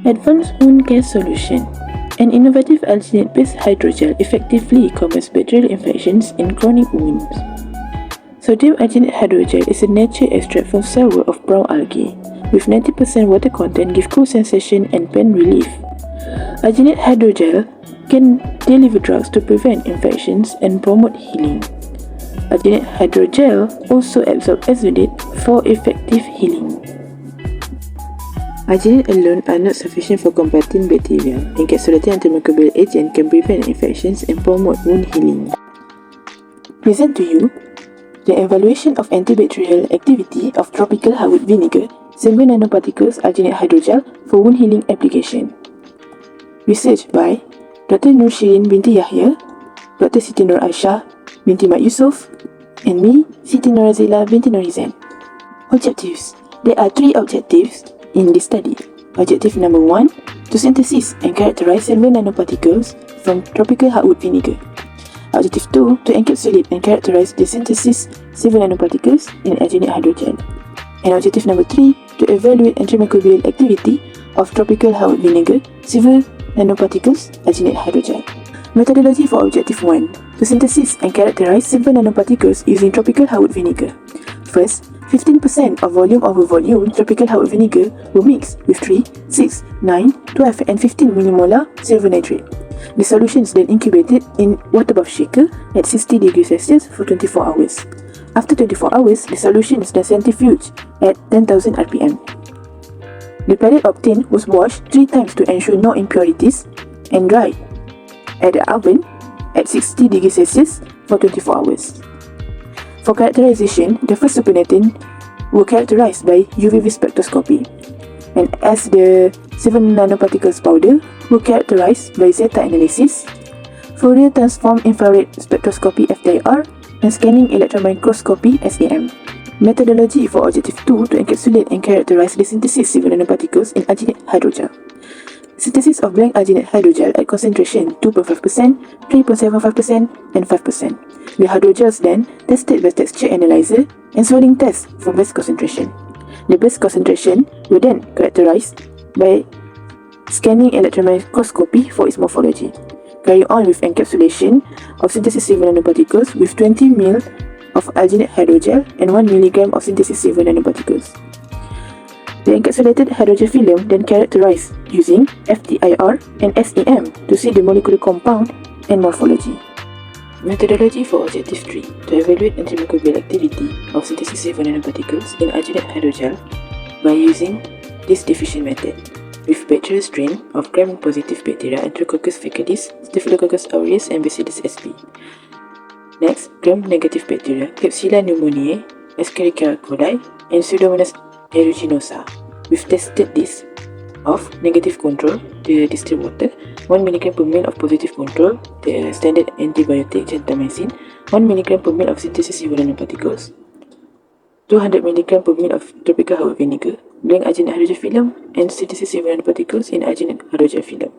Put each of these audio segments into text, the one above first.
Advanced wound care solution. An innovative alginate-based hydrogel effectively combats bacterial infections in chronic wounds. Sodium alginate hydrogel is a natural extract from cell wall of brown algae. With 90% water content, give cool sensation and pain relief. Alginate hydrogel can deliver drugs to prevent infections and promote healing. Alginate hydrogel also absorbs exudate for effective healing. Alginate alone are not sufficient for combating bacteria. Encapsulated antimicrobial agent can prevent infections and promote wound healing. Present to you the evaluation of antibacterial activity of tropical hardwood vinegar, silver nanoparticles alginate hydrogel for wound healing application. Research by Dr. Nur Shirin binti Yahya, Dr. Siti Nur Aisyah binti Mat Yusof, and me, Siti Norazila binti Norizan. Objectives. There are 3 objectives in this study. Objective number 1, to synthesize and characterize silver nanoparticles from tropical hardwood vinegar. Objective 2, to encapsulate and characterize the synthesized silver nanoparticles in alginate hydrogel. And objective number 3, to evaluate antimicrobial activity of tropical hardwood vinegar, silver nanoparticles, alginate hydrogel. Methodology for objective 1, to synthesize and characterize silver nanoparticles using tropical hardwood vinegar. First, 15% of volume over volume tropical hardwood vinegar will mix with 3, 6, 9, 12 and 15 millimolar silver nitrate. The solution is then incubated in water bath shaker at 60 degrees Celsius for 24 hours. After 24 hours, the solution is then centrifuged at 10,000 rpm. The pellet obtained was washed 3 times to ensure no impurities and dried at the oven at 60 degrees Celsius for 24 hours. For characterization, the first supernatant were characterized by UV spectroscopy, and as the silver nanoparticles powder were characterized by zeta analysis, Fourier transform infrared spectroscopy FTIR, and scanning electron microscopy SEM. Methodology for objective 2, to encapsulate and characterize the synthesis silver nanoparticles in alginate hydrogel. Synthesis of blank alginate hydrogel at concentration 2.5%, 3.75% and 5%. The hydrogels then tested by texture analyzer and swelling test for best concentration. The best concentration were then characterized by scanning electron microscopy for its morphology. Carry on with encapsulation of synthesis silver nanoparticles with 20 ml of alginate hydrogel and 1 mg of synthesis silver nanoparticles. The encapsulated hydrogel film then characterized using FTIR and SEM to see the molecular compound and morphology. Methodology for objective 3, to evaluate antimicrobial activity of synthesis silver nanoparticles in alginate hydrogel by using this diffusion method with bacterial strain of gram-positive bacteria Enterococcus faecalis, Staphylococcus aureus and Bacillus sp. Next, gram-negative bacteria Klebsiella pneumoniae, Escherichia coli and Pseudomonas aeruginosa. We've tested this of negative control, the distilled water, 1 mg per ml of positive control, the standard antibiotic gentamicin, 1 mg per ml of synthesis silver nanoparticles, 200 mg per ml of tropical hardwood vinegar, blank alginate hydrogel film, and synthesis silver nanoparticles in alginate hydrogel film.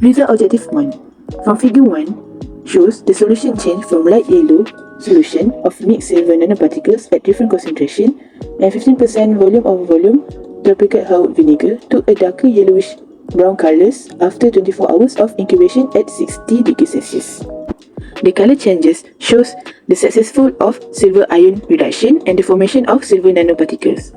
Result objective 1. From figure 1 shows the solution change from light yellow solution of mixed silver nanoparticles at different concentration and 15% volume over volume tropical hardwood vinegar to a darker yellowish brown colours after 24 hours of incubation at 60 degrees Celsius. The colour changes shows the successful of silver ion reduction and the formation of silver nanoparticles.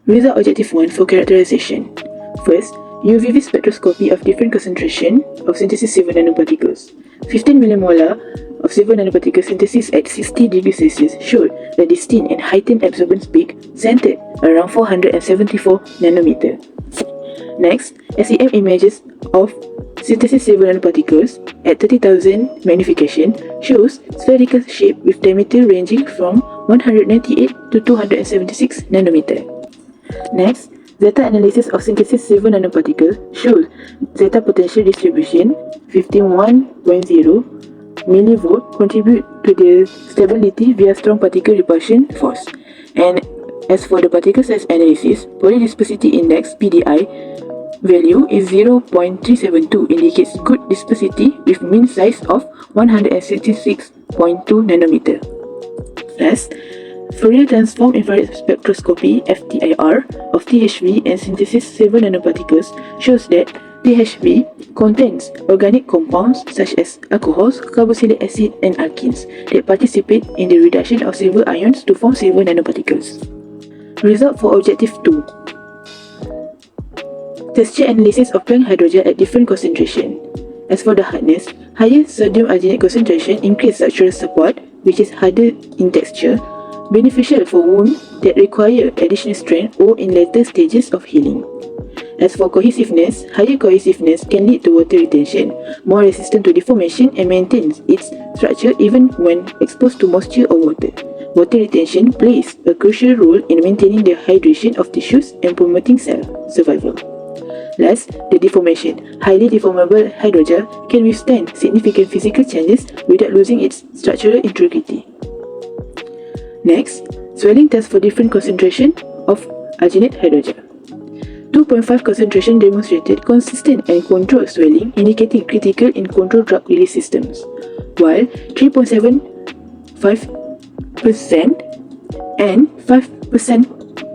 Result objective 1 for characterization. First, UV spectroscopy of different concentration of synthesis silver nanoparticles. 15 millimolar of silver nanoparticle synthesis at 60 degrees Celsius showed a distinct and heightened absorbance peak centered around 474 nanometer. Next, SEM images of synthesis silver nanoparticles at 30,000 magnification shows spherical shape with diameter ranging from 198 to 276 nanometer. Next, zeta analysis of synthesis silver nanoparticles shows zeta potential distribution 51.0 millivolt contribute to the stability via strong particle repulsion force. And as for the particle size analysis, polydispersity index PDI value is 0.372, indicates good dispersity with mean size of 166.2 nanometer. Thus, Fourier transform infrared spectroscopy (FTIR) of THV and synthesis 7 nanoparticles shows that THV contains organic compounds such as alcohols, carboxylic acid, and alkenes that participate in the reduction of silver ions to form silver nanoparticles. Result for Objective 2. Texture analysis of blank hydrogel at different concentration. As for the hardness, higher sodium arginate concentration increase structural support, which is harder in texture, beneficial for wounds that require additional strength or in later stages of healing. As for cohesiveness, higher cohesiveness can lead to water retention, more resistant to deformation, and maintains its structure even when exposed to moisture or water. Water retention plays a crucial role in maintaining the hydration of tissues and promoting cell survival. Last, the deformation. Highly deformable hydrogel can withstand significant physical changes without losing its structural integrity. Next, swelling test for different concentration of alginate hydrogel. 2.5 concentration demonstrated consistent and controlled swelling, indicating critical in controlled drug release systems, while 3.75% and 5%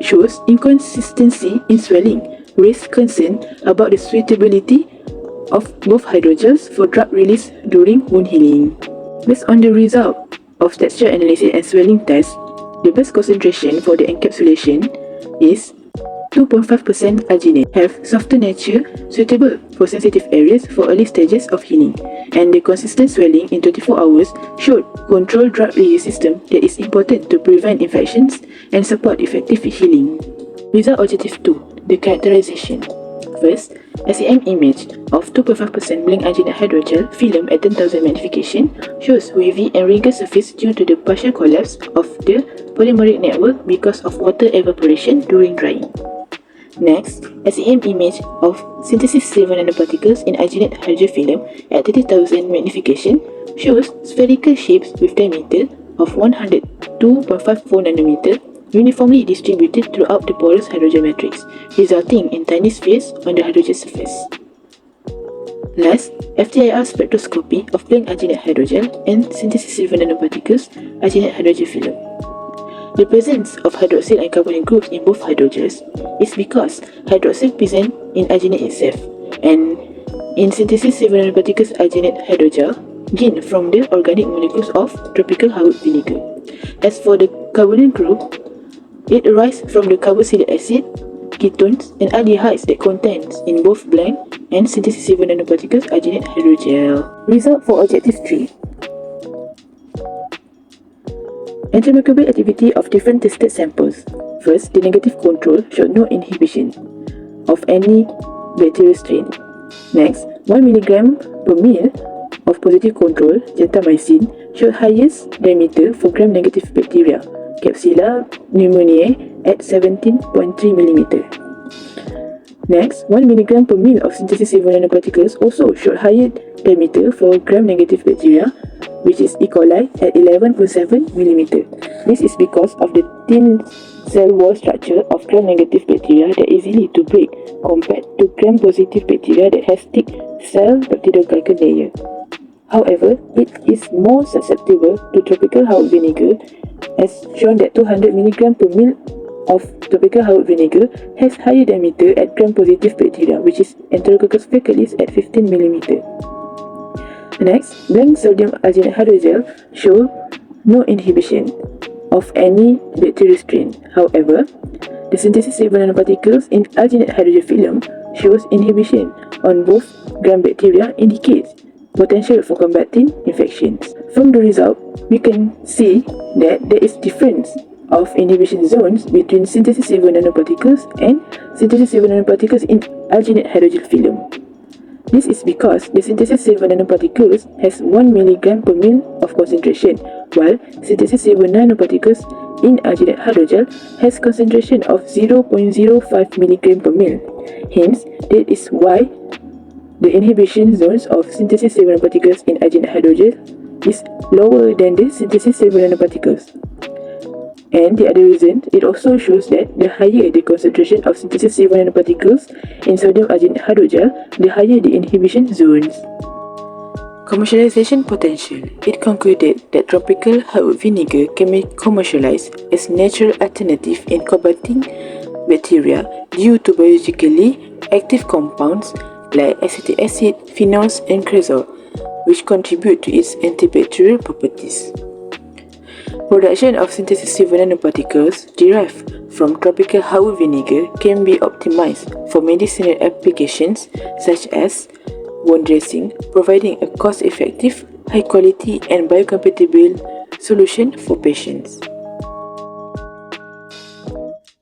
shows inconsistency in swelling, raise concern about the suitability of both hydrogels for drug release during wound healing. Based on the result of texture analysis and swelling test, the best concentration for the encapsulation is 2.5% alginate, have softer nature suitable for sensitive areas for early stages of healing, and the consistent swelling in 24 hours showed controlled drug release system that is important to prevent infections and support effective healing. Result Objective 2. The characterization. First, SEM image of 2.5% blank alginate hydrogel film at 10,000 magnification shows wavy and wrinkled surface due to the partial collapse of the polymeric network because of water evaporation during drying. Next, SEM image of synthesis 7 nanoparticles in alginate hydrogel film at 30,000 magnification shows spherical shapes with diameter of 102.54 nanometer uniformly distributed throughout the porous hydrogel matrix, resulting in tiny spheres on the hydrogel surface. Last, FTIR spectroscopy of blank alginate hydrogel and synthesis 7 nanoparticles alginate hydrogel film. The presence of hydroxyl and carbonyl groups in both hydrogels is because hydroxyl present in alginate itself, and in synthesis 7 nanoparticles alginate hydrogel gained from the organic molecules of tropical hard vinegar. As for the carbonyl group, it arises from the carboxylic acid, ketones, and aldehydes that contains in both blank and synthesis 7 nanoparticles alginate hydrogel. Result for Objective 3. Antimicrobial activity of different tested samples. First, the negative control showed no inhibition of any bacterial strain. Next, 1 mg per ml of positive control, gentamicin, showed highest diameter for gram-negative bacteria, Klebsiella pneumoniae at 17.3 mm. Next, 1 mg per ml of synthesis 7 nanoparticles also showed higher diameter for gram-negative bacteria, which is E. coli at 11.7 mm. This is because of the thin cell wall structure of gram-negative bacteria that is easy to break compared to gram-positive bacteria that has thick cell peptidoglycan layer. However, it is more susceptible to tropical hard vinegar, as shown that 200 mg per ml of tropical hard vinegar has higher diameter at gram-positive bacteria, which is Enterococcus faecalis at 15 mm. Next, blank sodium alginate hydrogel show no inhibition of any bacterial strain. However, the synthesis 7 nanoparticles in alginate hydrogel film shows inhibition on both gram-bacteria, indicates potential for combating infections. From the result, we can see that there is difference of inhibition zones between synthesis 7 nanoparticles and synthesis 7 nanoparticles in alginate hydrogel film. This is because the synthesis 7 nanoparticles has 1 mg per ml of concentration, while synthesis 7 nanoparticles in alginate hydrogel has concentration of 0.05 mg per ml. Hence, that is why the inhibition zones of synthesis 7 nanoparticles in alginate hydrogel is lower than the synthesis 7 nanoparticles. And the other reason, it also shows that the higher the concentration of synthesis 7 nanoparticles in sodium alginate hydrogel, the higher the inhibition zones. Commercialization potential. It concluded that tropical hardwood vinegar can be commercialized as natural alternative in combating bacteria due to biologically active compounds like acetic acid, phenols, and cresol, which contribute to its antibacterial properties. Production of synthetic nanoparticles derived from tropical hardwood vinegar can be optimized for medicinal applications such as wound dressing, providing a cost-effective, high-quality, and biocompatible solution for patients.